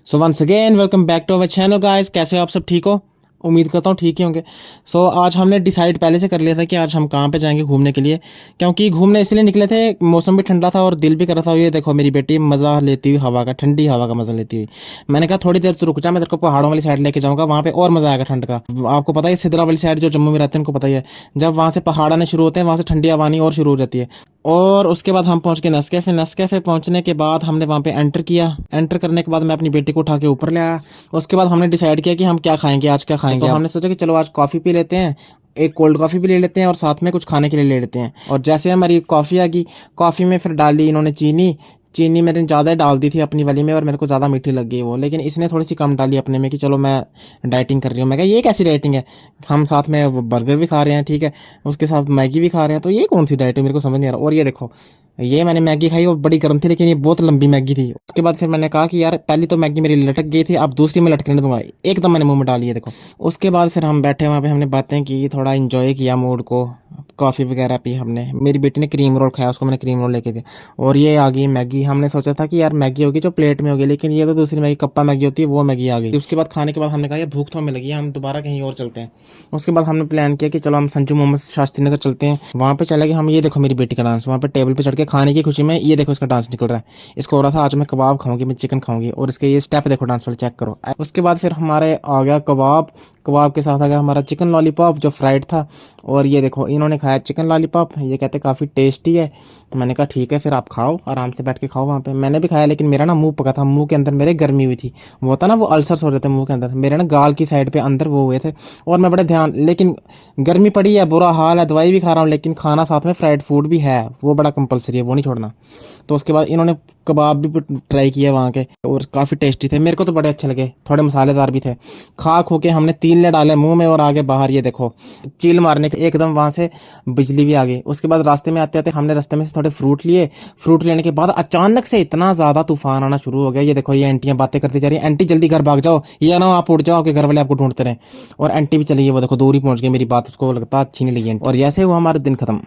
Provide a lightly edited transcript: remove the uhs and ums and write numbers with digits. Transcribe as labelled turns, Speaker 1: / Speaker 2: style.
Speaker 1: So once again welcome back to our channel guys. कैसे हो आप सब? ठीक हो? उम्मीद करता हूँ ठीक ही होंगे। आज हमने डिसाइड पहले से कर लिया था कि आज हम कहाँ पे जाएंगे घूमने के लिए, क्योंकि घूमने इसलिए निकले थे, मौसम भी ठंडा था और दिल भी कर रहा था। ये देखो मेरी बेटी मज़ा लेती हुई हवा का, ठंडी हवा का मज़ा लेती हुई। मैंने कहा थोड़ी देर तो रुक जा, मैं तेरे को पहाड़ों वाली साइड लेके जाऊँगा, वहाँ पे और मज़ा आएगा ठंड का। आपको पता है सिदरा वाली साइड जो जम्मू में रहते हैं उनको पता ही है, जब वहाँ से पहाड़ आने शुरू होते हैं वहाँ से ठंडी हवा आनी और शुरू हो जाती है। और उसके बाद हम पहुंच गए नेस्कैफे पहुंचने के बाद हमने वहाँ पे एंटर किया। एंटर करने के बाद मैं अपनी बेटी को उठा के ऊपर ले आया। उसके बाद हमने डिसाइड किया कि हम क्या खाएंगे, आज क्या खाएंगे। तो हमने सोचा कि चलो आज कॉफ़ी पी लेते हैं, एक कोल्ड कॉफ़ी भी ले लेते हैं और साथ में कुछ खाने के लिए ले लेते हैं। और जैसे हमारी कॉफ़ी आ गई, कॉफ़ी में फिर डाली इन्होंने चीनी। चीनी मैंने ज़्यादा डाल दी थी अपनी वाली में और मेरे को ज़्यादा मीठी लग गई वो, लेकिन इसने थोड़ी सी कम डाली अपने में कि चलो मैं डाइटिंग कर रही हूँ। मैं कहा ये कैसी डाइटिंग है, हम साथ में वो बर्गर भी खा रहे हैं, ठीक है, उसके साथ मैगी भी खा रहे हैं, तो ये कौन सी डाइट है मेरे को समझ नहीं आ रहा। और ये देखो, ये मैंने मैगी खाई और बड़ी गर्म थी, लेकिन ये बहुत लंबी मैगी थी। उसके बाद फिर मैंने कहा कि यार पहली तो मैगी मेरी लटक गई थी, अब दूसरी मैं लटकने दूंगा, एकदम मैंने मुंह में डाली है देखो। उसके बाद फिर हम बैठे वहाँ पे, हमने बातें की, थोड़ा इन्जॉय किया मूड को, कॉफ़ी वगैरह पी हमने। मेरी बेटी ने क्रीम रोल खाया, उसको मैंने क्रीम रोल लेके दिया। और ये आ गई मैगी। हमने सोचा था कि यार मैगी होगी जो प्लेट में होगी, लेकिन ये तो दूसरी मैगी, कप्पा मैगी होती है, वो मैगी आ गई। उसके बाद खाने के बाद हमने कहा यार भूख तो हमें लगी है, हम दोबारा कहीं और चलते हैं। उसके बाद हमने प्लान किया कि चलो हम संजू मोहम्मद शास्त्री नगर चलते हैं। वहाँ पे चले गए हम। ये देखो मेरी बेटी का डांस, वहाँ पे टेबल पे चढ़ के खाने की खुशी में ये देखो इसका डांस निकल रहा है। इसको हो रहा था आज मैं कबाब खाऊंगी, मैं चिकन खाऊंगी, और इसके ये स्टेप देखो डांस वाले, चेक करो। उसके बाद फिर हमारे आ गया कबाब, कबाब के साथ आ गया हमारा चिकन लॉलीपॉप जो फ्राइड था। और ये देखो इन्होंने खाया चिकन लॉलीपॉप, ये कहते काफ़ी टेस्टी है। मैंने कहा ठीक है फिर आप खाओ, आराम से बैठ के खाओ वहाँ पे। मैंने भी खाया, लेकिन मेरा ना मुंह पका था, मुंह के अंदर मेरे गर्मी हुई थी। वो होता ना वो अल्सर्स हो जाते हैं मुंह के अंदर, मेरे ना गाल की साइड पे अंदर वो हुए थे। और मैं बड़े ध्यान, लेकिन गर्मी पड़ी है, बुरा हाल है, दवाई भी खा रहा हूँ, लेकिन खाना साथ में फ्राइड फूड भी है, वो बड़ा कंपलसरी है, वो नहीं छोड़ना। तो उसके बाद इन्होंने कबाब भी ट्राई किया वहाँ के और काफ़ी टेस्टी थे, मेरे को तो बड़े अच्छे लगे, थोड़े मसालेदार भी थे। खा खो के हमने तीन डाले मुंह में और आगे बाहर। ये देखो चील मारने के एकदम वहाँ से बिजली भी आ गई। उसके बाद रास्ते में आते आते हमने रास्ते में से थोड़े फ्रूट लिए। फ्रूट लेने के बाद अचानक से इतना ज़्यादा तूफान आना शुरू हो गया। ये देखो ये आंटियाँ बातें करती जा रही हैं, आंटी जल्दी घर भाग जाओ, ये ना आप उठ जाओ, आपके घर वाले आपको ढूंढते रहे। और आंटी भी चली गई, वो देखो दूर ही पहुंच गई, मेरी बात उसको लगता अच्छी नहीं लगी। और ऐसे हुआ हमारा दिन खत्म।